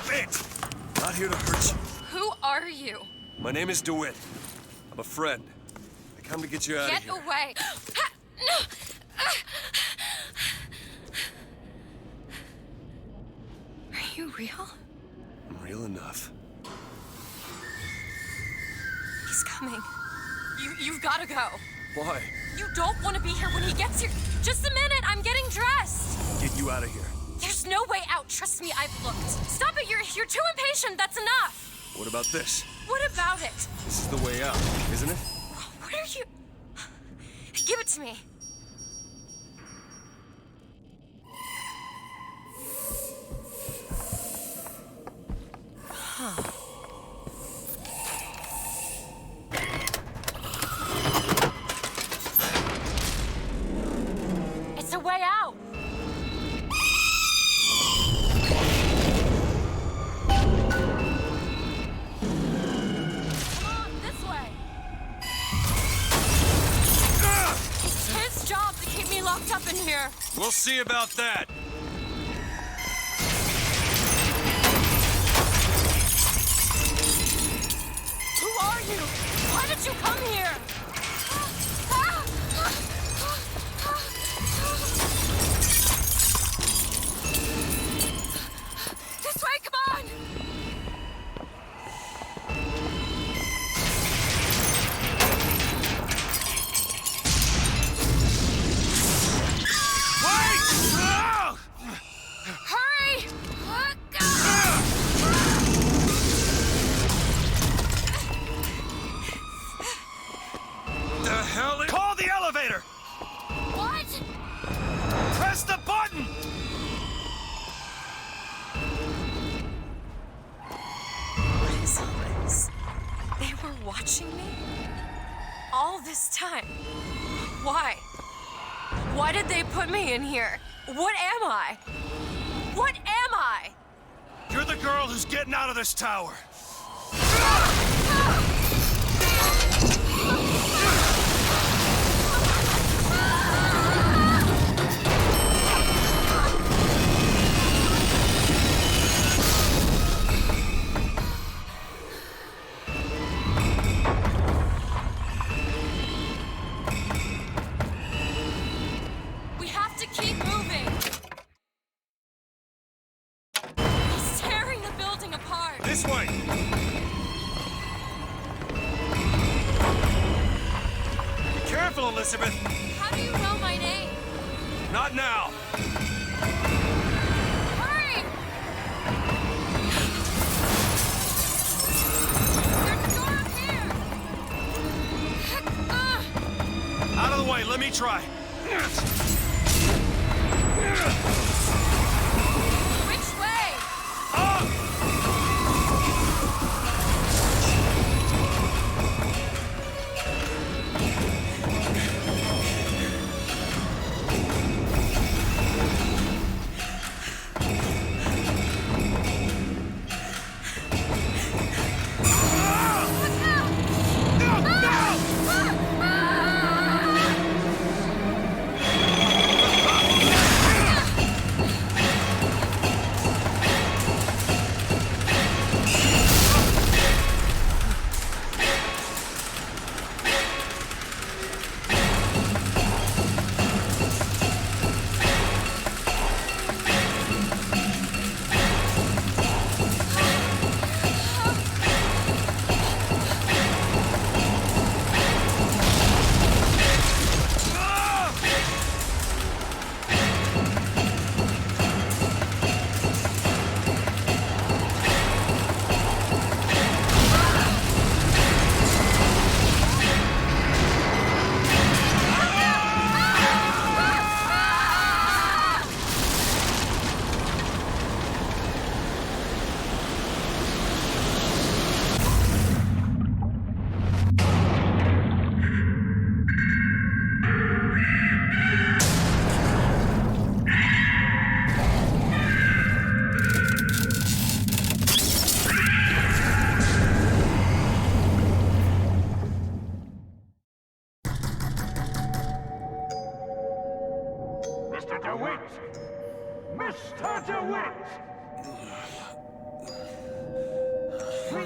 Stop it! Not here to hurt you. Who are you? My name is DeWitt. I'm a friend. I come to get you out of here. Get away! Are you real? I'm real enough. He's coming. You've gotta go. Why? You don't want to be here when he gets here. Just a minute, I'm getting dressed. Get you out of here. There's no way out. Trust me, I've looked. Stop it, you're too impatient. That's enough. What about this? What about it? This is the way out, isn't it? What are you... Give it to me. Huh. It's a way out. Come on, this way. It's his job to keep me locked up in here. We'll see about that. Who are you? Why did you come here? This way, come on! Wait! Ah! Hurry! The hell is... Call the elevator! What? Press the button! What is all this? They were watching me? All this time? Why? Why did they put me in here? What am I? What am I? You're the girl who's getting out of this tower. We have to keep moving. He's tearing the building apart. This way! Be careful, Elizabeth! How do you know my name? Not now! Hurry! There's a door up here. Out of the way, let me try. Which way? Up!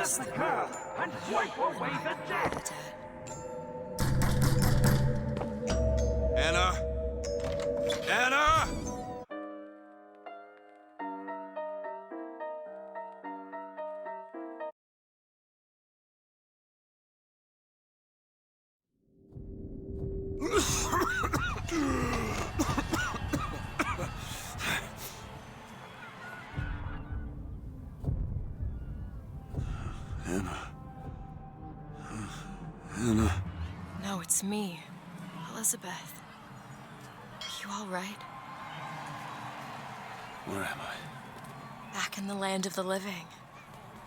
is the girl and wipe away the debt. Anna! Anna! Anna. No, it's me, Elizabeth. You all right? Where am I? Back in the land of the living.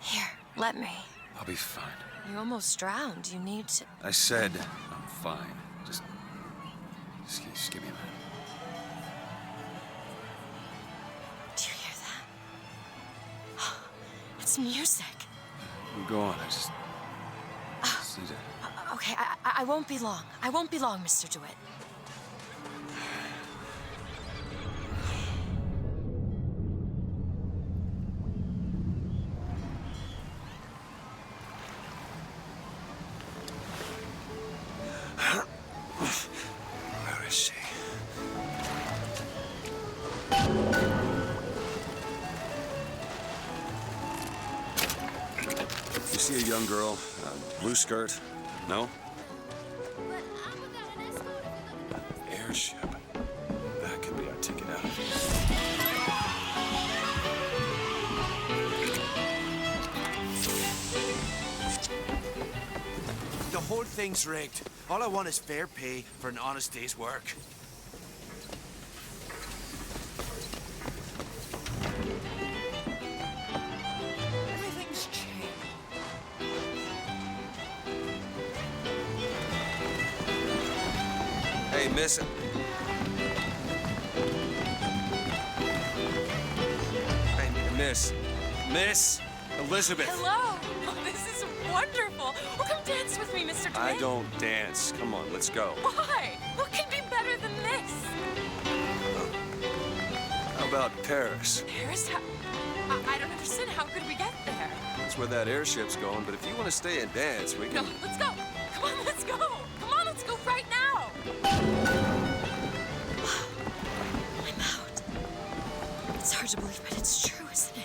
Here, let me. I'll be fine. You almost drowned. You need to... I said I'm fine. Just give me a minute. Do you hear that? It's music. Go on, I just need to... Okay, I won't be long. I won't be long, Mr. DeWitt. Where is she? You see a young girl, blue skirt? No? Airship. That could be our ticket out of here. The whole thing's rigged. All I want is fair pay for an honest day's work. Everything's changed. Hey, miss. Hey, Miss Elizabeth. Hello! Oh, this is wonderful. Oh, come dance with me, Mr. DeWitt. I don't dance. Come on, let's go. Why? What can be better than this? How about Paris? Paris? I don't understand. How could we get there? That's where that airship's going, but if you want to stay and dance, we No, can... let's go. Come on, let's go. Come on, let's go right now. I'm out. It's hard to believe, but it's true, isn't it?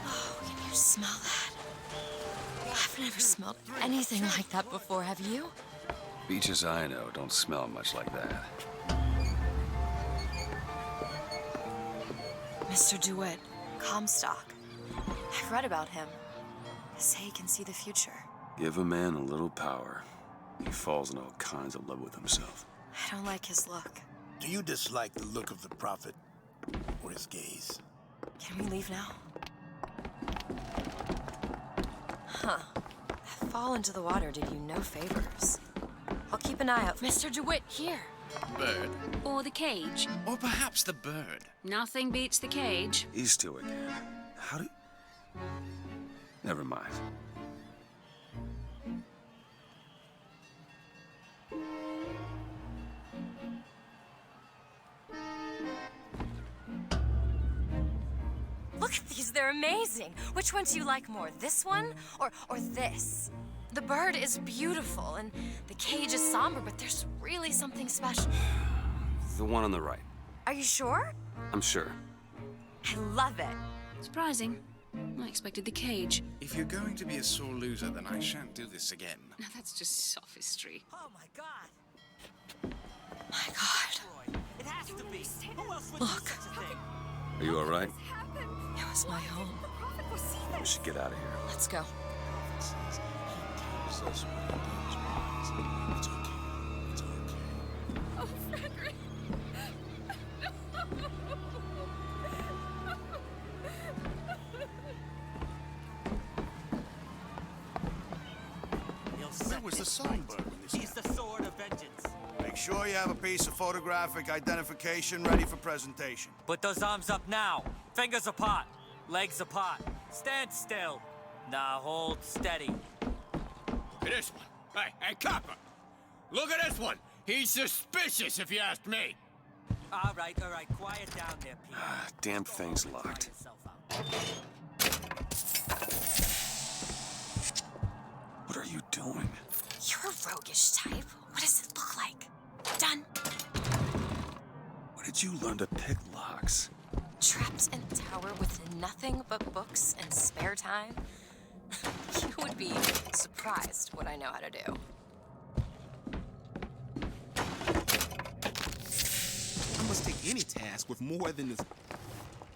Oh, can you smell that? I've never smelled anything like that before, have you? Beaches I know don't smell much like that. Mr. DeWitt, Comstock. I've read about him. They say he can see the future. Give a man a little power, he falls in all kinds of love with himself. I don't like his look. Do you dislike the look of the prophet or his gaze? Can we leave now? Huh. That fall into the water did you no favors. I'll keep an eye out. Mr. DeWitt, here. Bird. Or the cage. Or perhaps the bird. Nothing beats the cage. These two again. How do... Never mind. Look at these, they're amazing. Which one do you like more, this one or this? The bird is beautiful and the cage is somber, but there's really something special. The one on the right. Are you sure? I'm sure. I love it. Surprising. I expected the cage. If you're going to be a sore loser, then I shan't do this again. Now that's just sophistry. Oh my God! My God. It has to be. Who else would Look. do such a thing? Are you all right? It was my home. We should get out of here. Let's go. It's okay. It's okay. Oh, Frederick! Where was the songbird when this He's the sword of vengeance. Make sure you have a piece of photographic identification ready for presentation. Put those arms up now. Fingers apart. Legs apart. Stand still. Now hold steady. Look at this one. Hey, copper! Look at this one! He's suspicious, if you ask me. All right. Quiet down there, Pete. Damn thing's locked. Try yourself out. monkish type. What does it look like? Done. Where did you learn to pick locks? Trapped in a tower with nothing but books and spare time? You would be surprised what I know how to do. I must take any task with more than this.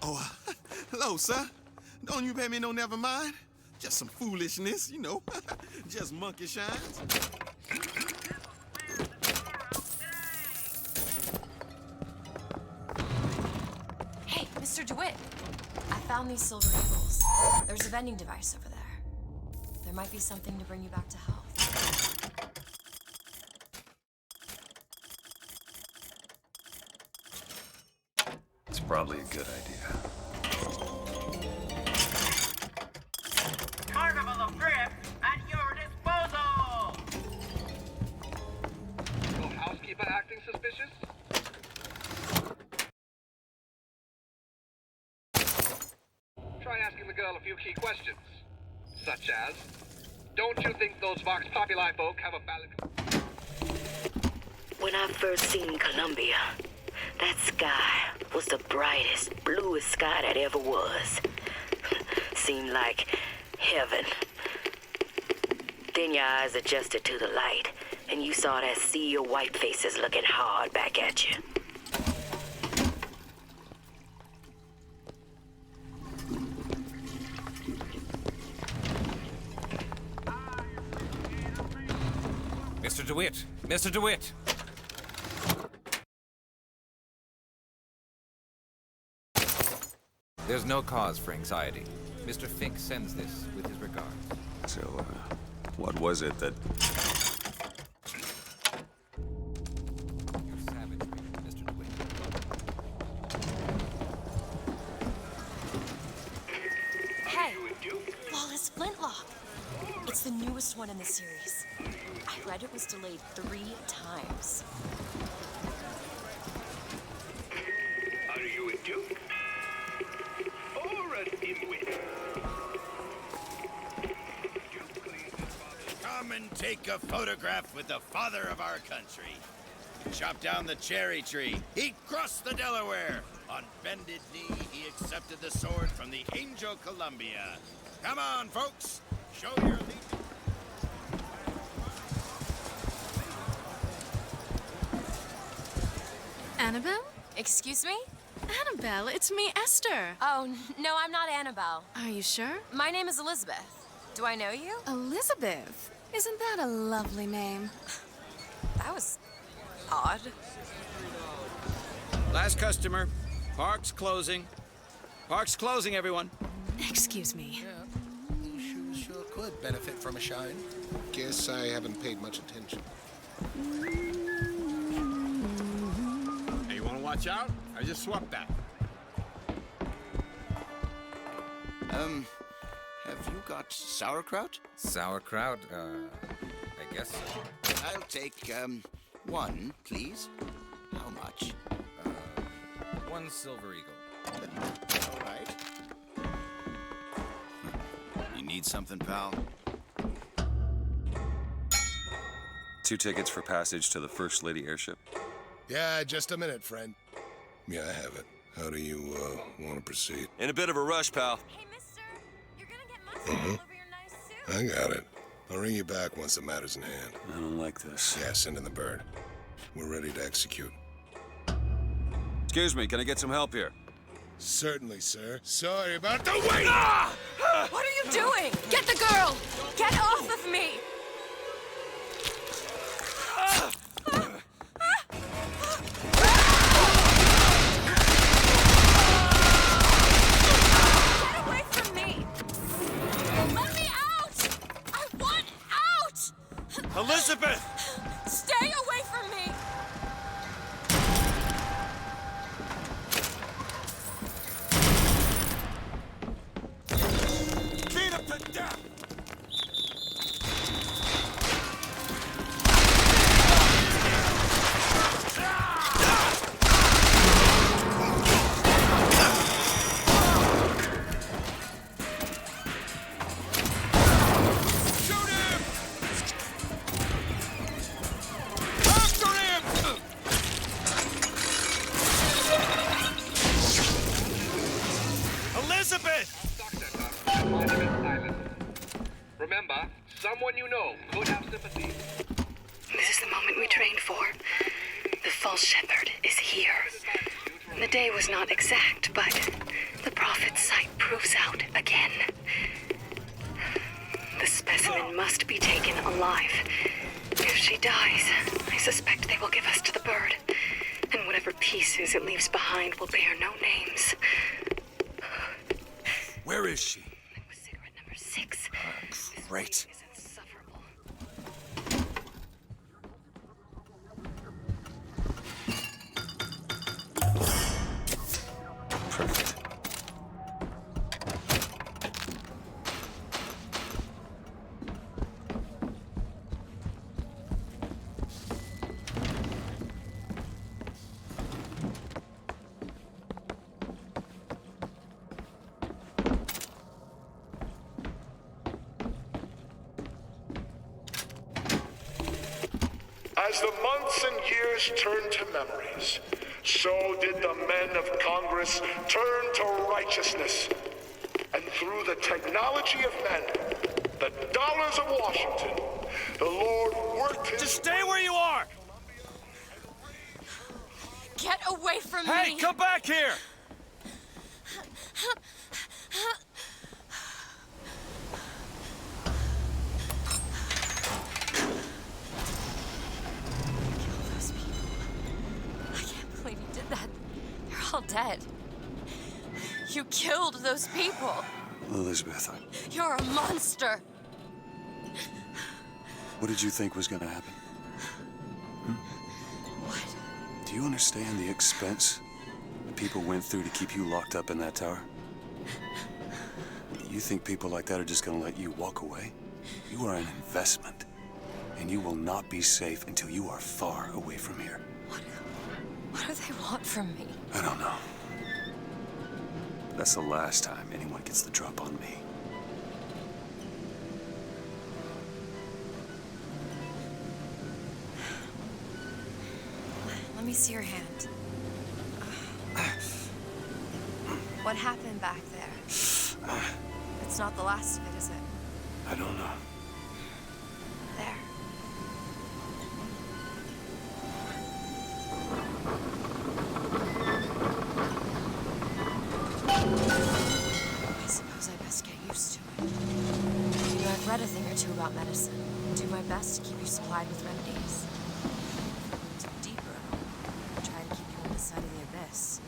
Oh, hello, sir. Don't you pay me no never mind? Just some foolishness, you know. Just monkey shines. Hey, Mr. DeWitt. I found these silver eagles. There's a vending device over there. There might be something to bring you back to health. It's probably a good idea. Carnival of Drift at your disposal! Your housekeeper acting suspicious? Try asking the girl a few key questions. Such as, don't you think those Vox Populi folk have a valid... When I first seen Columbia, that sky was the brightest, bluest sky that ever was. Seemed like heaven. Then your eyes adjusted to the light, and you saw that sea of white faces looking hard back at you. Mr. DeWitt! Mr. DeWitt! There's no cause for anxiety. Mr. Fink sends this with his regards. So, what was it that... Your savagery, Mr. DeWitt. Hey, Flawless Flintlock. It's the newest one in the series. I read it was delayed 3 times. Are you a Duke? Or an Inuit? Come and take a photograph with the father of our country. He chopped down the cherry tree. He crossed the Delaware. On bended knee, he accepted the sword from the Angel Columbia. Come on, folks. Show your allegiance. Annabelle? Excuse me? Annabelle, it's me, Esther. Oh, no, I'm not Annabelle. Are you sure? My name is Elizabeth. Do I know you? Elizabeth. Isn't that a lovely name? That was odd. Last customer. Park's closing. Park's closing, everyone. Excuse me. Shoes sure could benefit from a shine. Guess I haven't paid much attention. Hey, you want to watch out? I just swapped that. Have you got sauerkraut? Sauerkraut? I guess so. I'll take, one, please. How much? 1 silver eagle. All right. You need something, pal? 2 tickets for passage to the First Lady airship? Yeah, just a minute, friend. Yeah, I have it. How do you, want to proceed? In a bit of a rush, pal. Hey, mister. You're gonna get mustard all over your nice suit. I got it. I'll ring you back once the matter's in hand. I don't like this. Yeah, send in the bird. We're ready to execute. Excuse me, can I get some help here? Certainly, sir. Sorry about the wait! What are you doing? Get the girl! Get off of me! Get away from me! Let me out! I want out! Elizabeth! Stay away from me! Beat him to death! Elizabeth! Stock center at Monument Island. Remember, someone you know could have sympathy. This is the moment we trained for. The false shepherd is here. The day was not exact, but the prophet's sight proves out again. The specimen must be taken alive. If she dies, I suspect they will give us to the bird. And whatever pieces it leaves behind will bear no names. Where is she? That was cigarette number 6. Great. This is insufferable. Perfect. As the months and years turned to memories, so did the men of Congress turn to righteousness. And through the technology of men, the dollars of Washington, the Lord worked his... Just stay where you are! Get away from me! Hey, come back here! Kill those people. I can't believe you did that. They're all dead. You killed those people. Elizabeth, You're a monster. what did you think was gonna happen? What? Do you understand the expense that people went through to keep you locked up in that tower? You think people like that are just gonna let you walk away? You are an investment, and you will not be safe until you are far away from here. What do they want from me? I don't know. That's the last time anyone gets the drop on me. Let me see your hand. What happened back there? It's not the last of it, is it? I don't know. There. I suppose I best get used to it. You know, I've read a thing or two about medicine. Do my best to keep you supplied with remedies. If it deeper, I'll try to keep you on this side of the abyss.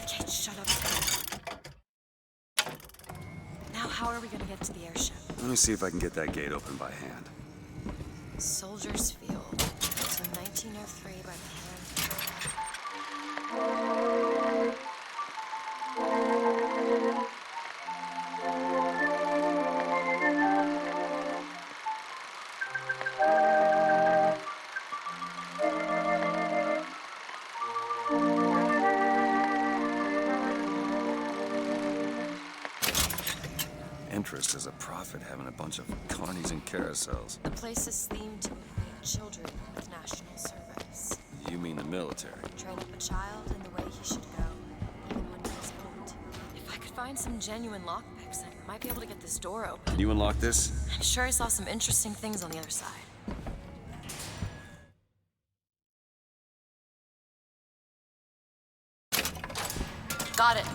Kate, shut up. Now, how are we gonna get to the airship? Let me see if I can get that gate open by hand. Soldiers Field. It's in 1903 by the hand. Interest as a prophet having a bunch of carnies and carousels. The place is themed to equip children with national service. You mean the military? Train up a child in the way he should go, even when he is old. If I could find some genuine lockpicks, I might be able to get this door open. Can you unlock this? I'm sure I saw some interesting things on the other side. Got it.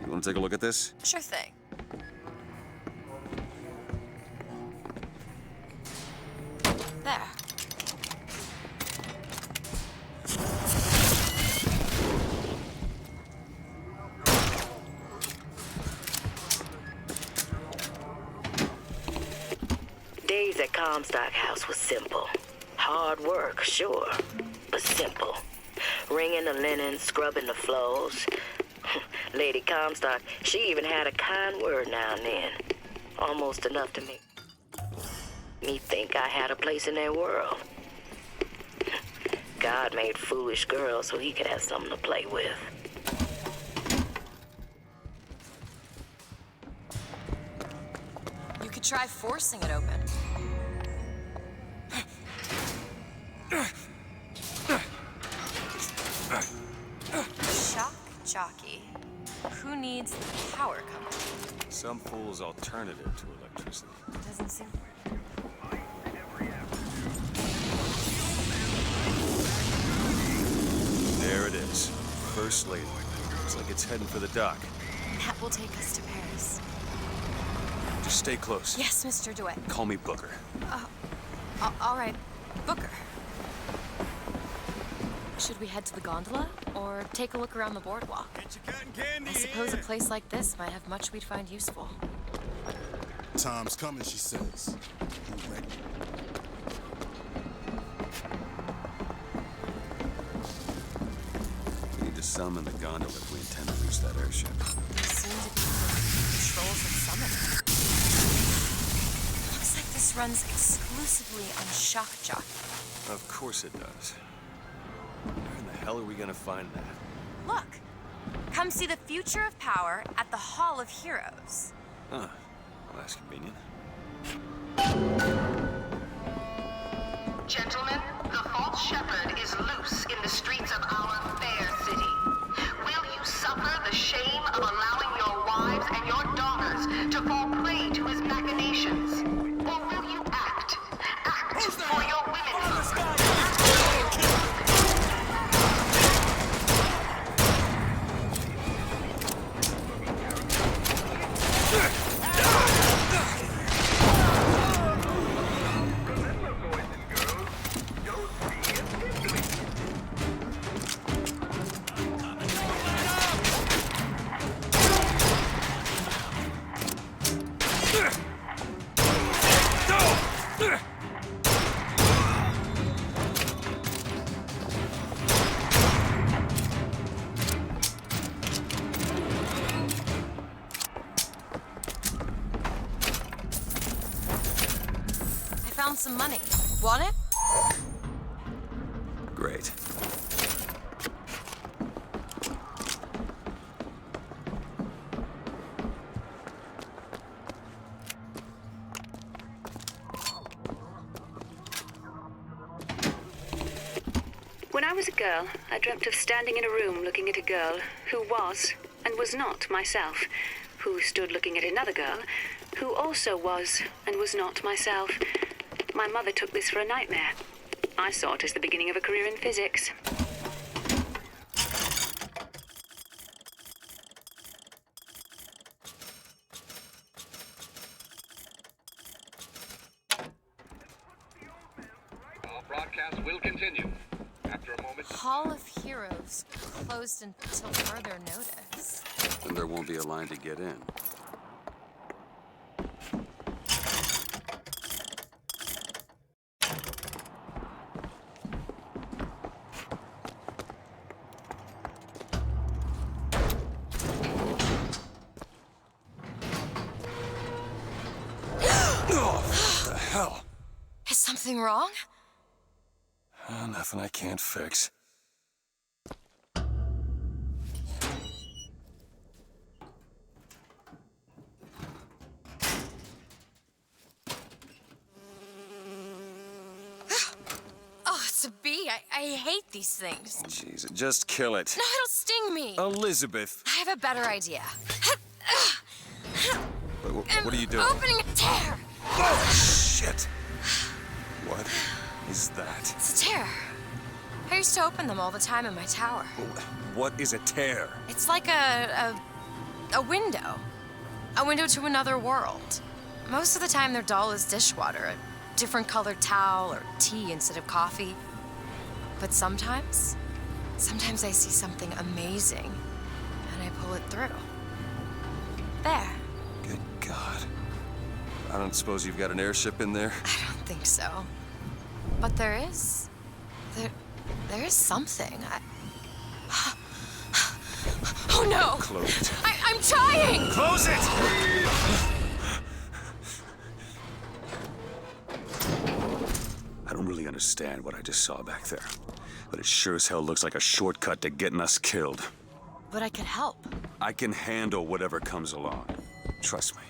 You want to take a look at this? Sure thing. There. days at Comstock House was simple. Hard work, sure, but simple. Wringing the linen, scrubbing the floors. Lady Comstock, she even had a kind word now and then. Almost enough to make me think I had a place in their world. God made foolish girls so he could have something to play with. You could try forcing it open. Shock jockey. Who needs the power company? Some fool's alternative to electricity. Doesn't seem. There it is. First Lady. Looks like it's heading for the dock. That will take us to Paris. Just stay close. Yes, Mr. DeWitt. Call me Booker. All right. Booker. Should we head to the gondola or take a look around the boardwalk? Get your cotton candy. I suppose a place like this might have much we'd find useful. Time's coming, she says. You ready? We need to summon the gondola if we intend to reach that airship. There seem to be controls and summoning. Looks like this runs exclusively on shock jockey. Of course it does. Where in the hell are we gonna find that? Look! Come see the future of power at the Hall of Heroes. Huh. Well, that's convenient. Gentlemen, the false shepherd is loose in the streets of our fair city. Will you suffer the shame of allowing your wives and your daughters to fall prey to his machinations? Or will you act for your womenhood? Found some money. Want it? Great. When I was a girl, I dreamt of standing in a room looking at a girl who was and was not myself, who stood looking at another girl who also was and was not myself. My mother took this for a nightmare. I saw it as the beginning of a career in physics. Our broadcast will continue. After a moment. Hall of Heroes closed until further notice. And there won't be a line to get in. Hell? Is something wrong? Nothing I can't fix. Oh, it's a bee. I hate these things. Jeez, just kill it. No, it'll sting me. Elizabeth! I have a better idea. What are you doing? Opening a tear. Oh, shit! What is that? It's a tear. I used to open them all the time in my tower. What is a tear? It's like a window. A window to another world. Most of the time, they're dull as dishwater, a different colored towel or tea instead of coffee. But sometimes I see something amazing, and I pull it through. There. Good God. I don't suppose you've got an airship in there? I don't think so. But there is. There is something. Oh no! Close it. I'm trying! Close it! I don't really understand what I just saw back there, but it sure as hell looks like a shortcut to getting us killed. But I could help. I can handle whatever comes along. Trust me.